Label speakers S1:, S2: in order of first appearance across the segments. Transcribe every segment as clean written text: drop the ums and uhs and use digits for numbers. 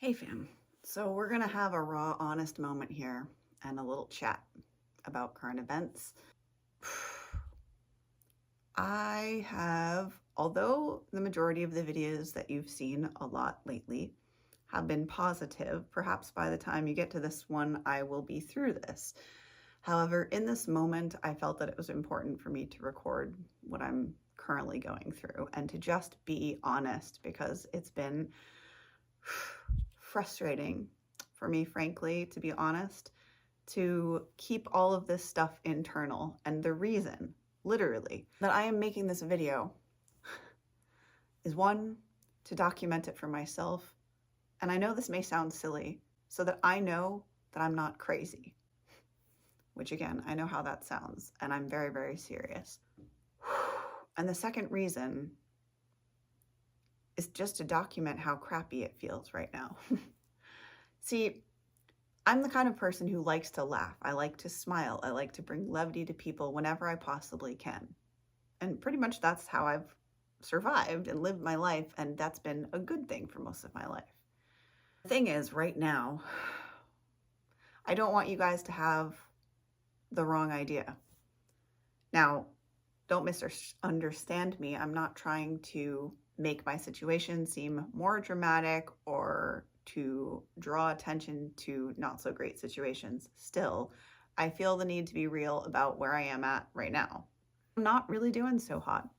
S1: Hey fam, so we're gonna have a raw, honest moment here and a little chat about current events. Although the majority of the videos that you've seen a lot lately have been positive, perhaps by the time you get to this one, I will be through this. However, in this moment, I felt that it was important for me to record what I'm currently going through and to just be honest, because it's been frustrating for me, frankly, to be honest, to keep all of this stuff internal. And the reason, literally, that I am making this video is one, to document it for myself. And I know this may sound silly, so that I know that I'm not crazy, which again, I know how that sounds, and I'm very, very serious. And the second reason is just to document how crappy it feels right now. See, I'm the kind of person who likes to laugh. I like to smile. I like to bring levity to people whenever I possibly can. And pretty much that's how I've survived and lived my life, and that's been a good thing for most of my life. The thing is, right now, I don't want you guys to have the wrong idea. Now, don't misunderstand me. I'm not trying to make my situation seem more dramatic or to draw attention to not so great situations. Still, I feel the need to be real about where I am at right now. I'm not really doing so hot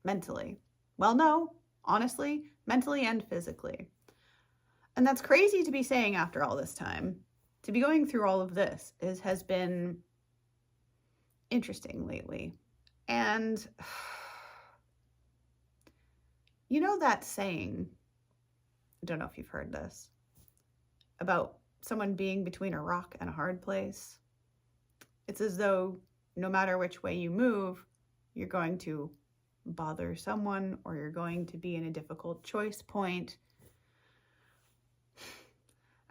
S1: mentally. Well, no, honestly, mentally and physically. And that's crazy to be saying after all this time. To be going through all of this has been interesting lately. And you know that saying, I don't know if you've heard this, about someone being between a rock and a hard place? It's as though no matter which way you move, you're going to bother someone or you're going to be in a difficult choice point.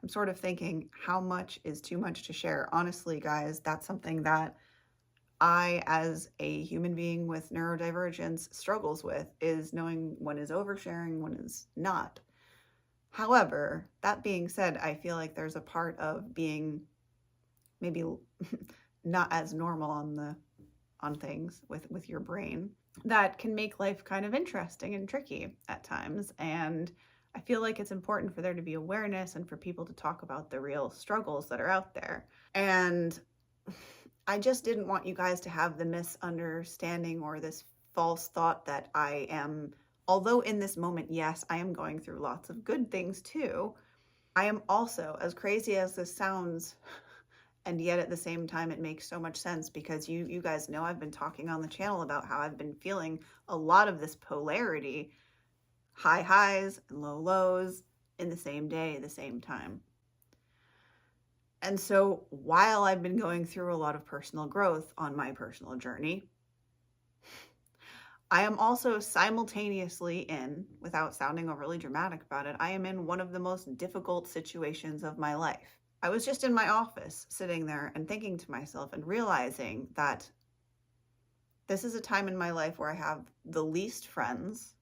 S1: I'm sort of thinking, how much is too much to share? Honestly, guys, that's something that I, as a human being with neurodivergence, struggles with, is knowing when is oversharing, when is not. However, that being said, I feel like there's a part of being maybe not as normal on things with your brain that can make life kind of interesting and tricky at times. And I feel like it's important for there to be awareness and for people to talk about the real struggles that are out there. And I just didn't want you guys to have the misunderstanding or this false thought that I am, although in this moment, yes, I am going through lots of good things too, I am also, as crazy as this sounds, and yet at the same time it makes so much sense, because you guys know I've been talking on the channel about how I've been feeling a lot of this polarity, high highs and low lows in the same day, the same time. And so while I've been going through a lot of personal growth on my personal journey, I am also simultaneously in, without sounding overly dramatic about it, I am in one of the most difficult situations of my life. I was just in my office sitting there and thinking to myself and realizing that this is a time in my life where I have the least friends.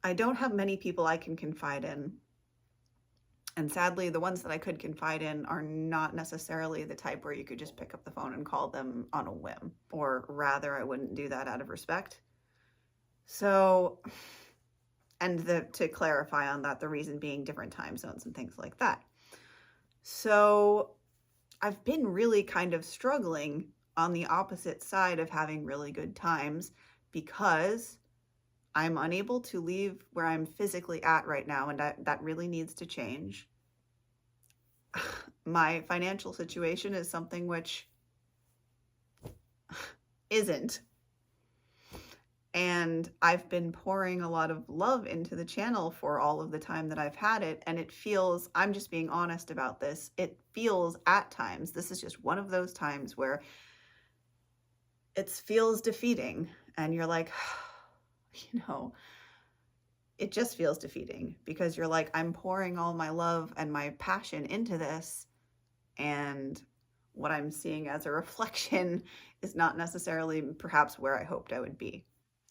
S1: I don't have many people I can confide in. And sadly, the ones that I could confide in are not necessarily the type where you could just pick up the phone and call them on a whim, or rather, I wouldn't do that out of respect. So, and to clarify on that, the reason being different time zones and things like that. So I've been really kind of struggling on the opposite side of having really good times, because I'm unable to leave where I'm physically at right now, and that really needs to change. My financial situation is something which isn't. And I've been pouring a lot of love into the channel for all of the time that I've had it, and it feels, I'm just being honest about this, it feels at times, this is just one of those times where it feels defeating, and you're like, you know, it just feels defeating, because you're like, I'm pouring all my love and my passion into this, and what I'm seeing as a reflection is not necessarily perhaps where I hoped I would be.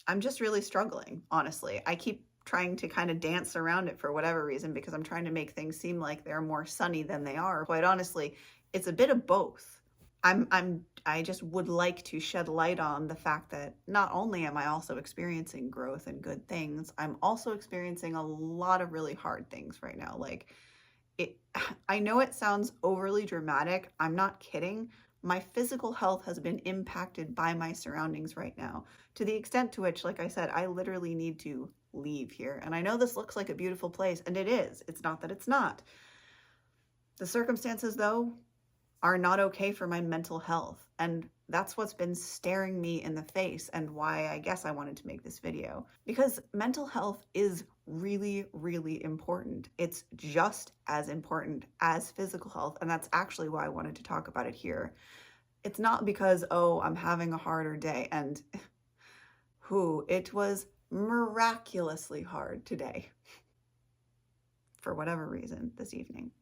S1: I'm just really struggling, honestly. I keep trying to kind of dance around it for whatever reason, because I'm trying to make things seem like they're more sunny than they are. Quite honestly, it's a bit of both. I just would like to shed light on the fact that not only am I also experiencing growth and good things, I'm also experiencing a lot of really hard things right now. Like, I know it sounds overly dramatic. I'm not kidding. My physical health has been impacted by my surroundings right now, to the extent to which, like I said, I literally need to leave here. And I know this looks like a beautiful place, and it is. It's not that it's not. The circumstances, though, are not okay for my mental health. And that's what's been staring me in the face, and why I guess I wanted to make this video. Because mental health is really, really important. It's just as important as physical health. And that's actually why I wanted to talk about it here. It's not because, oh, I'm having a harder day. And it was miraculously hard today. For whatever reason, this evening.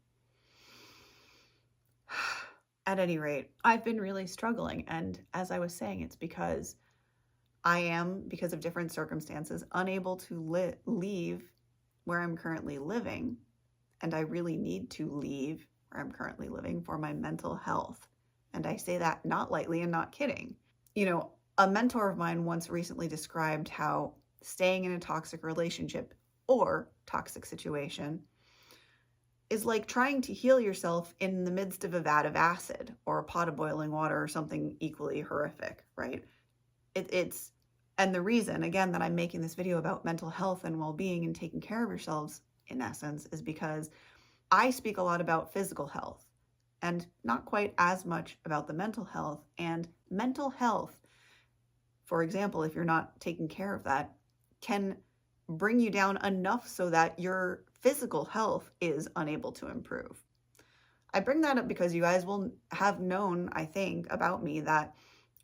S1: At any rate, I've been really struggling. And as I was saying, it's because I am, because of different circumstances, unable to leave where I'm currently living. And I really need to leave where I'm currently living for my mental health. And I say that not lightly and not kidding. You know, a mentor of mine once recently described how staying in a toxic relationship or toxic situation is like trying to heal yourself in the midst of a vat of acid or a pot of boiling water or something equally horrific, right? And the reason, again, that I'm making this video about mental health and well-being and taking care of yourselves, in essence, is because I speak a lot about physical health and not quite as much about the mental health. And mental health, for example, if you're not taking care of that, can bring you down enough so that your physical health is unable to improve. I bring that up because you guys will have known, I think, about me that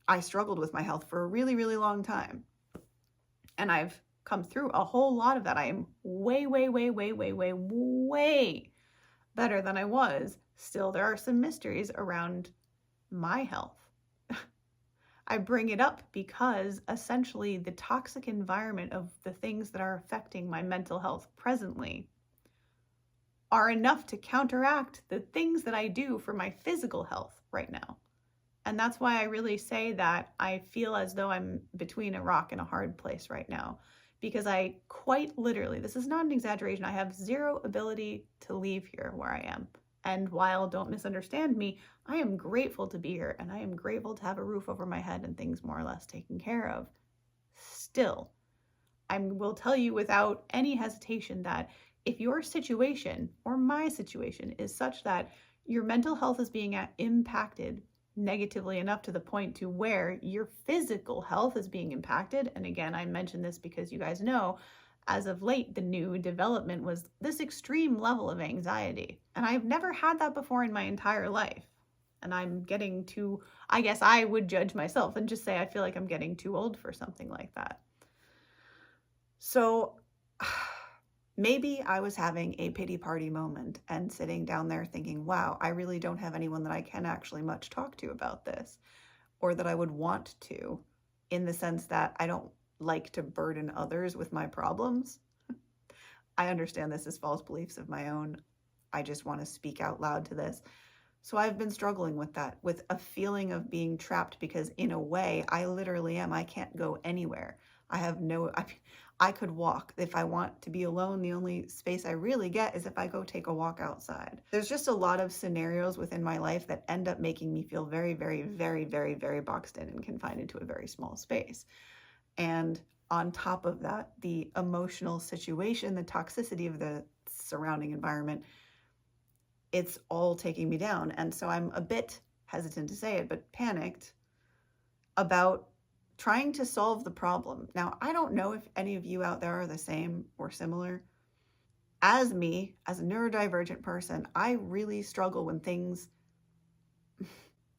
S1: I struggled with my health for a really, really long time. And I've come through a whole lot of that. I am way, way, way, way, way, way, way better than I was. Still, there are some mysteries around my health. I bring it up because essentially the toxic environment of the things that are affecting my mental health presently are enough to counteract the things that I do for my physical health right now. And that's why I really say that I feel as though I'm between a rock and a hard place right now, because I quite literally, this is not an exaggeration, I have zero ability to leave here where I am. And while, don't misunderstand me, I am grateful to be here, and I am grateful to have a roof over my head and things more or less taken care of. Still, I will tell you without any hesitation that if your situation or my situation is such that your mental health is being impacted negatively enough to the point to where your physical health is being impacted, and again, I mention this because you guys know, as of late, the new development was this extreme level of anxiety. And I've never had that before in my entire life. And I'm getting too, I guess I would judge myself and just say I feel like I'm getting too old for something like that. So maybe I was having a pity party moment and sitting down there thinking, wow, I really don't have anyone that I can actually much talk to about this, or that I would want to, in the sense that I don't like to burden others with my problems. I understand this is false beliefs of my own. I just want to speak out loud to this. So I've been struggling with that, with a feeling of being trapped, because in a way, I literally am. I can't go anywhere. I could walk. If I want to be alone, the only space I really get is if I go take a walk outside. There's just a lot of scenarios within my life that end up making me feel very, very, very, very, very boxed in and confined into a very small space. And on top of that, the emotional situation, the toxicity of the surrounding environment, it's all taking me down. And so I'm a bit hesitant to say it, but panicked about trying to solve the problem. Now, I don't know if any of you out there are the same or similar. As me, as a neurodivergent person, I really struggle when things,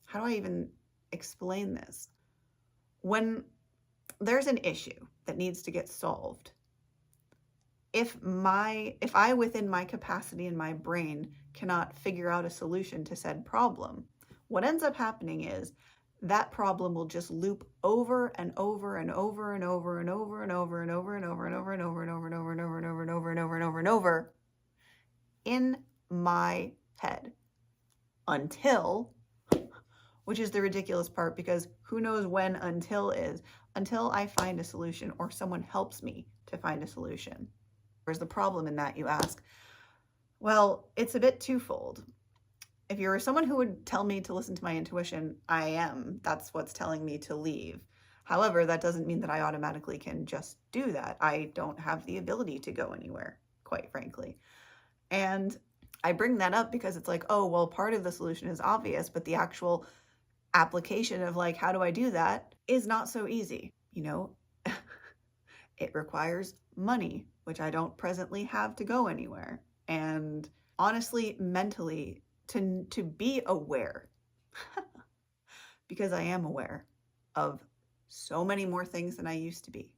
S1: how do I even explain this? When there's an issue that needs to get solved, if I within my capacity in my brain cannot figure out a solution to said problem, what ends up happening is that problem will just loop over and over and over and over and over and over and over and over and over and over and over and over and over and over and over and over and over and over in my head until, which is the ridiculous part, because who knows when until is, until I find a solution or someone helps me to find a solution. Where's the problem in that, you ask? Well, it's a bit twofold. If you're someone who would tell me to listen to my intuition, I am. That's what's telling me to leave. However, that doesn't mean that I automatically can just do that. I don't have the ability to go anywhere, quite frankly. And I bring that up because it's like, oh, well, part of the solution is obvious, but the actual application of like, how do I do that is not so easy. You know, it requires money, which I don't presently have to go anywhere. And honestly, mentally, to be aware, because I am aware of so many more things than I used to be.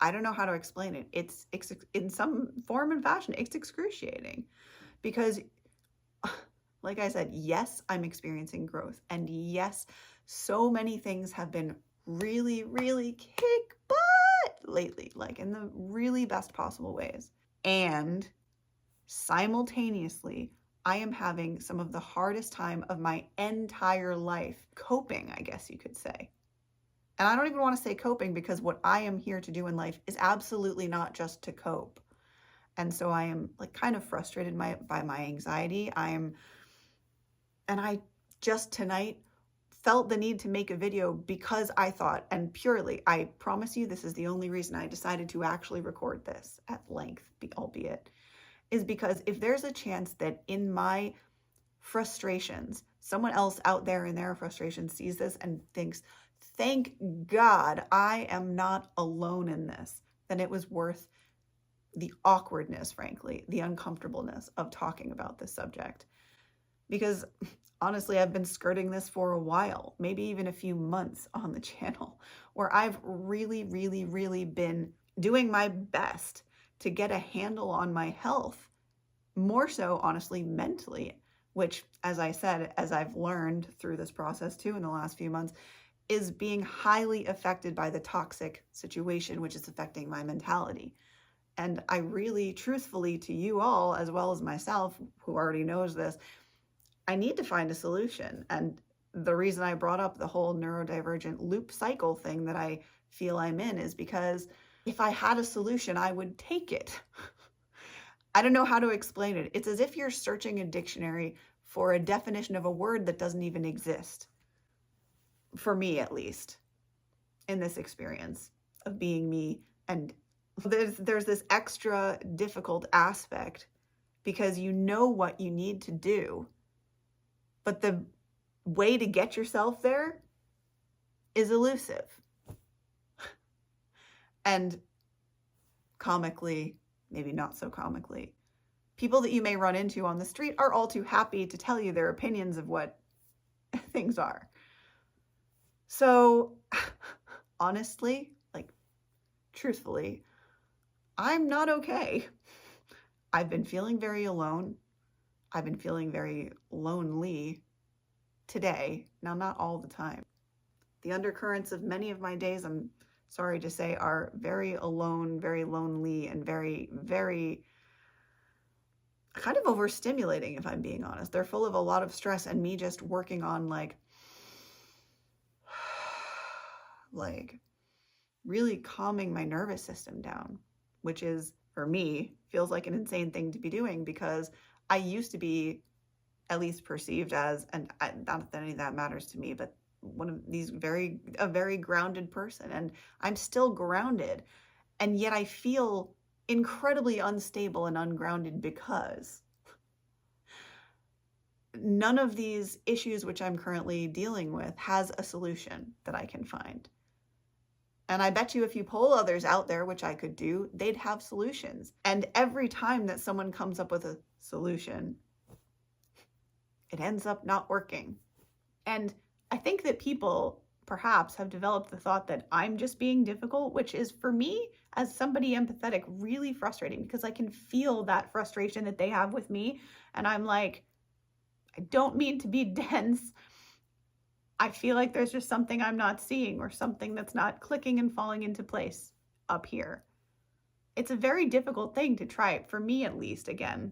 S1: I don't know how to explain it. It's in some form and fashion, it's excruciating because, like I said, yes, I'm experiencing growth. And yes, so many things have been really, really kick butt lately, like in the really best possible ways. And simultaneously, I am having some of the hardest time of my entire life coping, I guess you could say. And I don't even want to say coping because what I am here to do in life is absolutely not just to cope. And so I am like kind of frustrated by my anxiety. And I just tonight felt the need to make a video because I thought, and purely, I promise you, this is the only reason I decided to actually record this at length, albeit, is because if there's a chance that in my frustrations, someone else out there in their frustrations sees this and thinks, thank God I am not alone in this, then it was worth the awkwardness, frankly, the uncomfortableness of talking about this subject. Because honestly, I've been skirting this for a while, maybe even a few months on the channel, where I've really, really, really been doing my best to get a handle on my health, more so, honestly, mentally, which, as I said, as I've learned through this process too in the last few months, is being highly affected by the toxic situation, which is affecting my mentality. And I really, truthfully, to you all, as well as myself, who already knows this, I need to find a solution. And the reason I brought up the whole neurodivergent loop cycle thing that I feel I'm in is because if I had a solution, I would take it. I don't know how to explain it. It's as if you're searching a dictionary for a definition of a word that doesn't even exist. For me, at least, in this experience of being me. And there's this extra difficult aspect because you know what you need to do, but the way to get yourself there is elusive. And comically, maybe not so comically, people that you may run into on the street are all too happy to tell you their opinions of what things are. So honestly, like truthfully, I'm not okay. I've been feeling very alone. I've been feeling very lonely today. Now, not all the time. The undercurrents of many of my days, I'm sorry to say, are very alone, very lonely, and very, very kind of overstimulating, if I'm being honest. They're full of a lot of stress and me just working on like really calming my nervous system down, which is, for me, feels like an insane thing to be doing because I used to be at least perceived as, and not that any of that matters to me, but one of these a very grounded person. And I'm still grounded. And yet I feel incredibly unstable and ungrounded because none of these issues which I'm currently dealing with has a solution that I can find. And I bet you if you poll others out there, which I could do, they'd have solutions. And every time that someone comes up with a solution, it ends up not working. And I think that people perhaps have developed the thought that I'm just being difficult, which is, for me, as somebody empathetic, really frustrating because I can feel that frustration that they have with me. And I'm like, I don't mean to be dense, I feel like there's just something I'm not seeing or something that's not clicking and falling into place up here. It's a very difficult thing to try, for me at least, again,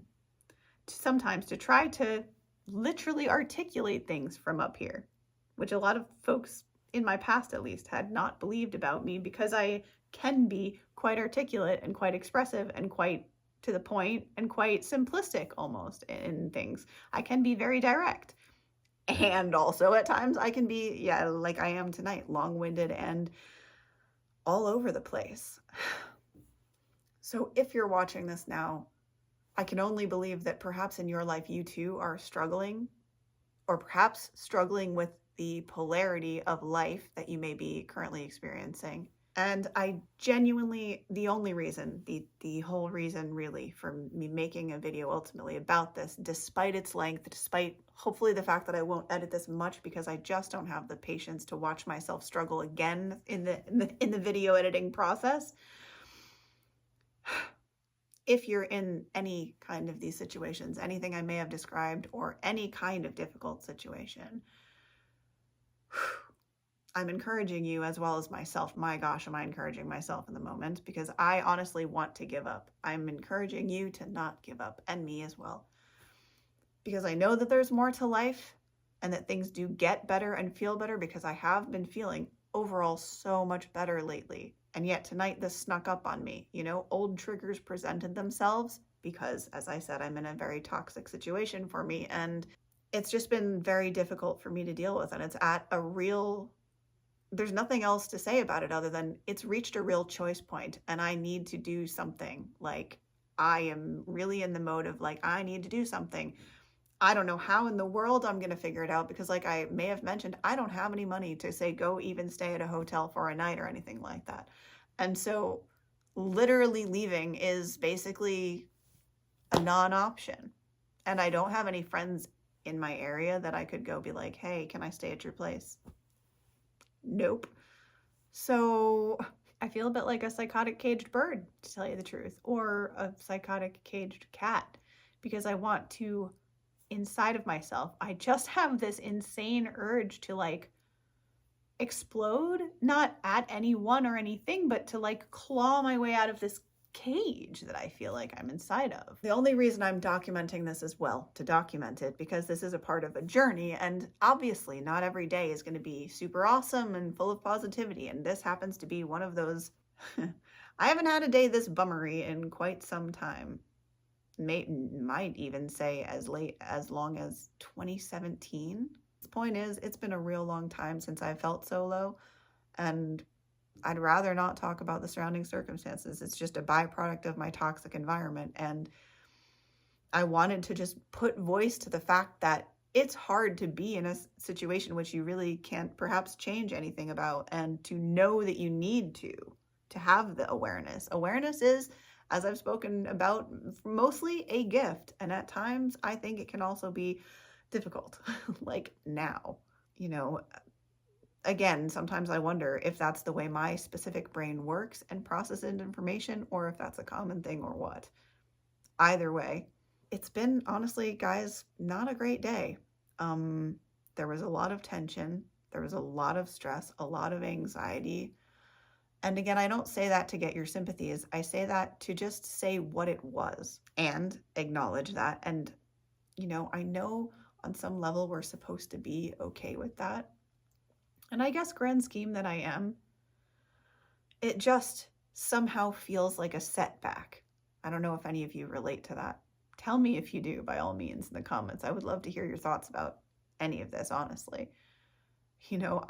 S1: sometimes to try to literally articulate things from up here, which a lot of folks in my past at least had not believed about me, because I can be quite articulate and quite expressive and quite to the point and quite simplistic almost in things. I can be very direct. And also at times I can be, yeah, like I am tonight, long-winded and all over the place. So if you're watching this now, I can only believe that perhaps in your life you too are struggling, or perhaps struggling with the polarity of life that you may be currently experiencing. And I genuinely, the only reason, the whole reason really for me making a video ultimately about this, despite its length, despite hopefully the fact that I won't edit this much because I just don't have the patience to watch myself struggle again in the video editing process. If you're in any kind of these situations, anything I may have described, or any kind of difficult situation, I'm encouraging you as well as myself. My gosh, am I encouraging myself in the moment, because I honestly want to give up. I'm encouraging you to not give up, and me as well, because I know that there's more to life and that things do get better and feel better, because I have been feeling overall so much better lately. And yet tonight this snuck up on me. You know, old triggers presented themselves because, as I said, I'm in a very toxic situation for me, and it's just been very difficult for me to deal with. And it's at a real, there's nothing else to say about it other than it's reached a real choice point, and I need to do something. Like, I am really in the mode of like, I need to do something. I don't know how in the world I'm going to figure it out, because like I may have mentioned, I don't have any money to say go even stay at a hotel for a night or anything like that. And so literally leaving is basically a non-option. And I don't have any friends in my area that I could go be like, hey, can I stay at your place? Nope. So I feel a bit like a psychotic caged bird, to tell you the truth, or a psychotic caged cat, because I want to, inside of myself, I just have this insane urge to like explode, not at anyone or anything, but to like claw my way out of this cage that I feel like I'm inside of. The only reason I'm documenting this as well, to document it, because this is a part of a journey, and obviously not every day is going to be super awesome and full of positivity, and this happens to be one of those. I haven't had a day this bummery in quite some time. Might even say as long as 2017. The point is, it's been a real long time since I felt so low, and I'd rather not talk about the surrounding circumstances. It's just a byproduct of my toxic environment, and I wanted to just put voice to the fact that it's hard to be in a situation which you really can't perhaps change anything about, and to know that you need to have the awareness. Awareness is, as I've spoken about, mostly a gift, and at times I think it can also be difficult, like now, you know. Again, sometimes I wonder if that's the way my specific brain works and processes information, or if that's a common thing or what. Either way, it's been, honestly, guys, not a great day. There was a lot of tension, there was a lot of stress, a lot of anxiety. And again, I don't say that to get your sympathies. I say that to just say what it was and acknowledge that. And, you know, I know on some level we're supposed to be okay with that. And I guess grand scheme that I am, it just somehow feels like a setback. I don't know if any of you relate to that. Tell me if you do, by all means, in the comments. I would love to hear your thoughts about any of this, honestly. You know,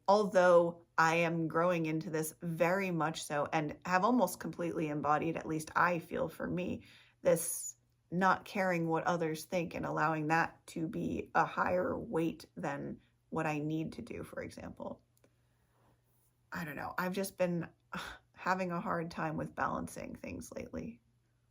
S1: although I am growing into this very much so, and have almost completely embodied, at least I feel for me, this not caring what others think and allowing that to be a higher weight than what I need to do, for example. I don't know. I've just been having a hard time with balancing things lately.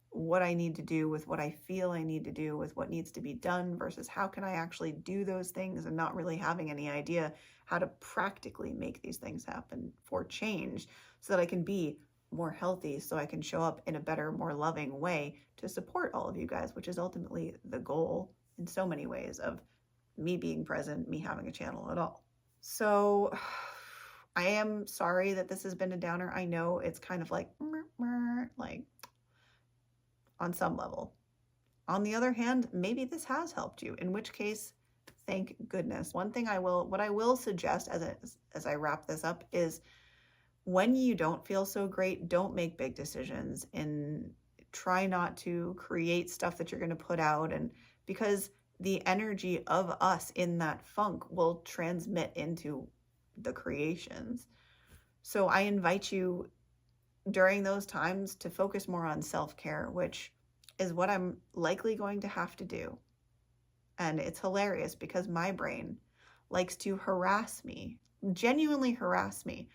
S1: What I need to do with what I feel I need to do with what needs to be done versus how can I actually do those things, and not really having any idea how to practically make these things happen for change so that I can be more healthy, so I can show up in a better, more loving way to support all of you guys, which is ultimately the goal in so many ways of me being present, me having a channel at all. So I am sorry that this has been a downer. I know it's kind of like on some level. On the other hand, maybe this has helped you, in which case, thank goodness. What I will suggest as I wrap this up is, when you don't feel so great, don't make big decisions, and try not to create stuff that you're going to put out, and because the energy of us in that funk will transmit into the creations. So I invite you during those times to focus more on self-care, which is what I'm likely going to have to do. And it's hilarious because my brain likes to harass me, genuinely harass me,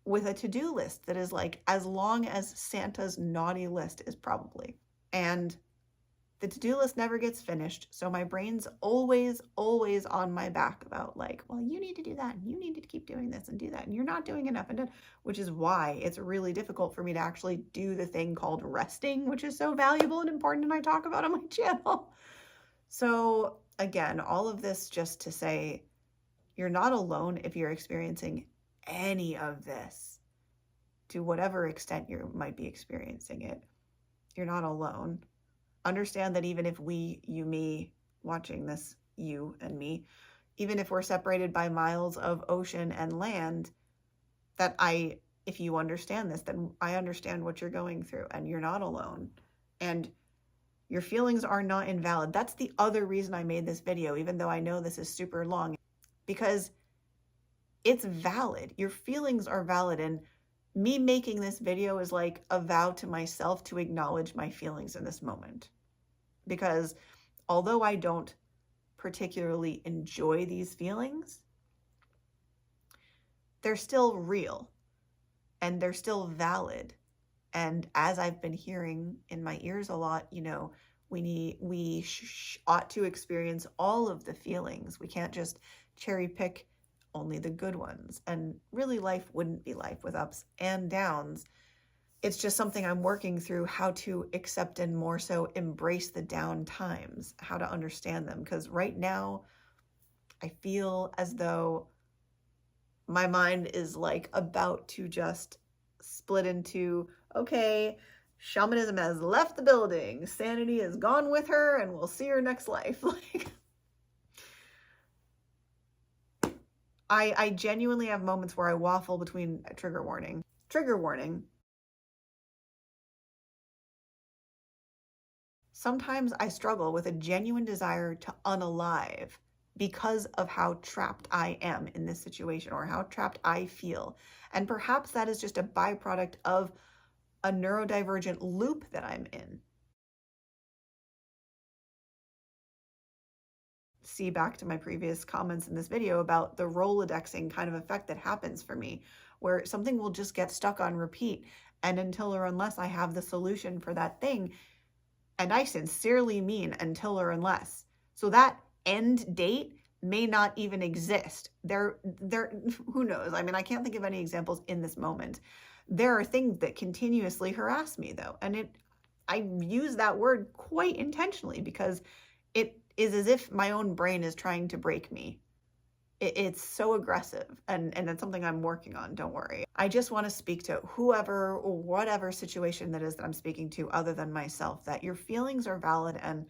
S1: with a to-do list that is like as long as Santa's naughty list is probably. And the to-do list never gets finished. So my brain's always on my back about like, well, you need to do that, and you need to keep doing this and do that, and you're not doing enough, and which is why it's really difficult for me to actually do the thing called resting, which is so valuable and important, and I talk about on my channel. So again, all of this just to say, you're not alone if you're experiencing any of this, to whatever extent you might be experiencing it. You're not alone. Understand that even if you, me, watching this, you and me, even if we're separated by miles of ocean and land, if you understand this, then I understand what you're going through, and you're not alone. And your feelings are not invalid. That's the other reason I made this video, even though I know this is super long, because it's valid. Your feelings are valid. And me making this video is like a vow to myself to acknowledge my feelings in this moment. Because although I don't particularly enjoy these feelings, they're still real and they're still valid. And as I've been hearing in my ears a lot, we ought to experience all of the feelings. We can't just cherry pick only the good ones. And really, life wouldn't be life with ups and downs. It's just something I'm working through, how to accept and more so embrace the down times, how to understand them. Because right now, I feel as though my mind is like about to just split into, okay, shamanism has left the building, sanity is gone with her, and we'll see her next life. Like, I genuinely have moments where I waffle between trigger warning. Sometimes I struggle with a genuine desire to unalive because of how trapped I am in this situation, or how trapped I feel. And perhaps that is just a byproduct of a neurodivergent loop that I'm in. See back to my previous comments in this video about the Rolodexing kind of effect that happens for me, where something will just get stuck on repeat. And until or unless I have the solution for that thing, and I sincerely mean until or unless. So that end date may not even exist. Who knows? I mean, I can't think of any examples in this moment. There are things that continuously harass me though. And I use that word quite intentionally because it is as if my own brain is trying to break me. It's so aggressive, and it's something I'm working on, don't worry. I just want to speak to whoever or whatever situation that is that I'm speaking to other than myself, that your feelings are valid. And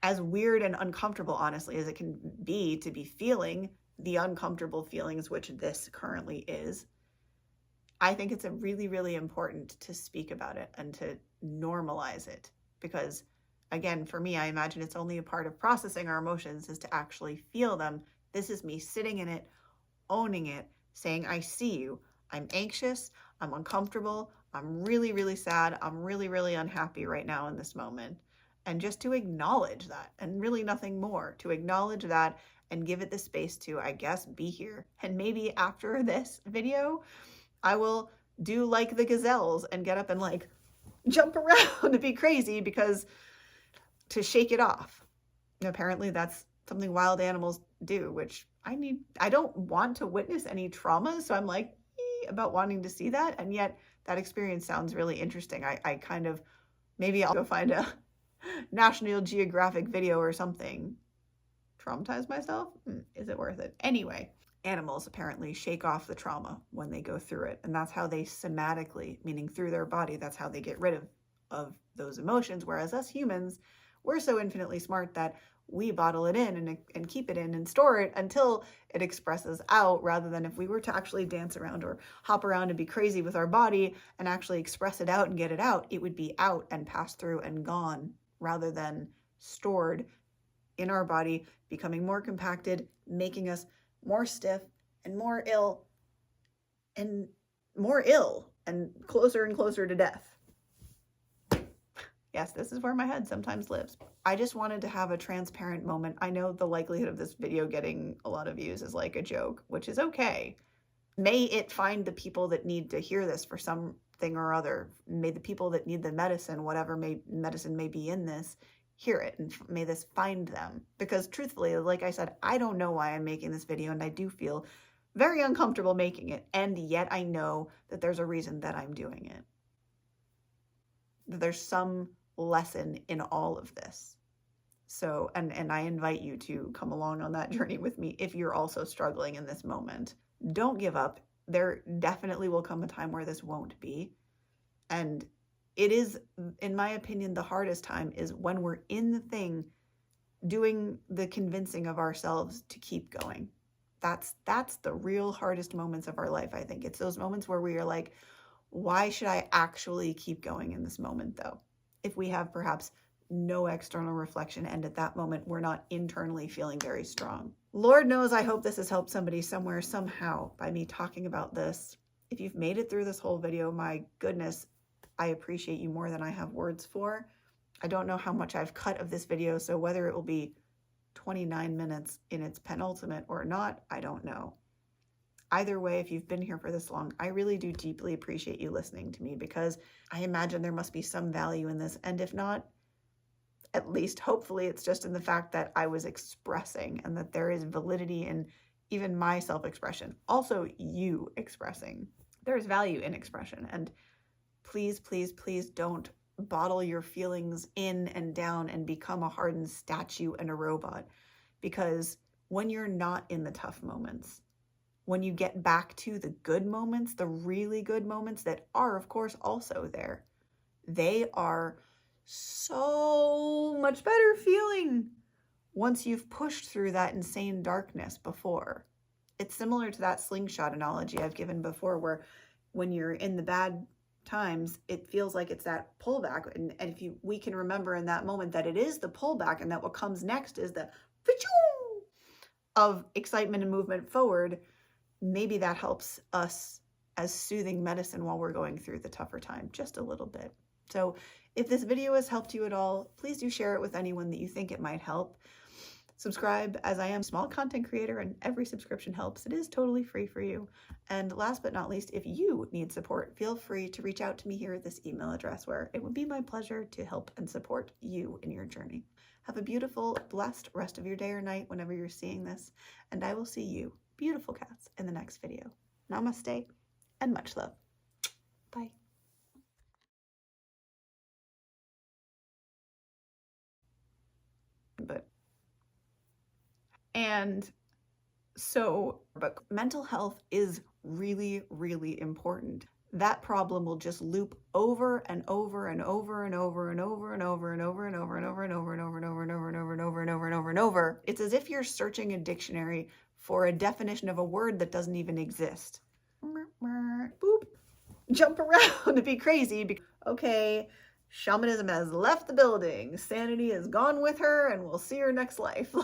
S1: as weird and uncomfortable, honestly, as it can be to be feeling the uncomfortable feelings, which this currently is, I think it's really, really important to speak about it and to normalize it. Because again, for me, I imagine it's only a part of processing our emotions is to actually feel them. This is me sitting in it, owning it, saying, I see you. I'm anxious. I'm uncomfortable. I'm really, really sad. I'm really, really unhappy right now in this moment. And just to acknowledge that, and really nothing more, to acknowledge that and give it the space to, I guess, be here. And maybe after this video, I will do like the gazelles and get up and like jump around and be crazy because to shake it off. Apparently that's something wild animals do, which I don't want to witness any trauma. So I'm like about wanting to see that. And yet that experience sounds really interesting. I kind of, maybe I'll go find a National Geographic video or something. Traumatize myself? Is it worth it? Anyway, Animals apparently shake off the trauma when they go through it. And that's how they somatically, meaning through their body, that's how they get rid of those emotions. Whereas us humans, we're so infinitely smart that we bottle it in and keep it in and store it until it expresses out, rather than if we were to actually dance around or hop around and be crazy with our body and actually express it out and get it out, it would be out and pass through and gone, rather than stored in our body, becoming more compacted, making us more stiff and more ill and closer to death. Yes, this is where my head sometimes lives. I just wanted to have a transparent moment. I know the likelihood of this video getting a lot of views is like a joke, which is okay. May it find the people that need to hear this for something or other. May the people that need the medicine, whatever medicine may be in this, hear it, and may this find them. Because truthfully, like I said, I don't know why I'm making this video, and I do feel very uncomfortable making it, and yet I know that there's a reason that I'm doing it. That there's some lesson in all of this. So, and I invite you to come along on that journey with me if you're also struggling in this moment. Don't give up. There definitely will come a time where this won't be. And it is, in my opinion, the hardest time is when we're in the thing, doing the convincing of ourselves to keep going. That's the real hardest moments of our life, I think. It's those moments where we are like, why should I actually keep going in this moment, though? If we have perhaps no external reflection, and at that moment, we're not internally feeling very strong. Lord knows I hope this has helped somebody somewhere, somehow, by me talking about this. If you've made it through this whole video, my goodness, I appreciate you more than I have words for. I don't know how much I've cut of this video, so whether it will be 29 minutes in its penultimate or not, I don't know. Either way, if you've been here for this long, I really do deeply appreciate you listening to me, because I imagine there must be some value in this. And if not, at least hopefully it's just in the fact that I was expressing, and that there is validity in even my self-expression. Also, you expressing. There is value in expression. And please, please, please don't bottle your feelings in and down and become a hardened statue and a robot. Because when you're not in the tough moments, when you get back to the good moments, the really good moments that are, of course, also there, they are so much better feeling once you've pushed through that insane darkness before. It's similar to that slingshot analogy I've given before, where when you're in the bad times, it feels like it's that pullback. And if we can remember in that moment that it is the pullback, and that what comes next is the of excitement and movement forward, maybe that helps us as soothing medicine while we're going through the tougher time, just a little bit. So if this video has helped you at all, please do share it with anyone that you think it might help. Subscribe, as I am a small content creator and every subscription helps. It is totally free for you. And last but not least, if you need support, feel free to reach out to me here at this email address, where it would be my pleasure to help and support you in your journey. Have a beautiful, blessed rest of your day or night whenever you're seeing this, and I will see you, beautiful cats, in the next video. Namaste and much love. Bye. But mental health is really, really important. That problem will just loop over and over and over and over and over and over and over and over and over and over and over and over and over and over and over and over and over and over. It's as if you're searching a dictionary for a definition of a word that doesn't even exist. Boop. Jump around to be crazy. Okay, shamanism has left the building. Sanity is gone with her, and we'll see her next life.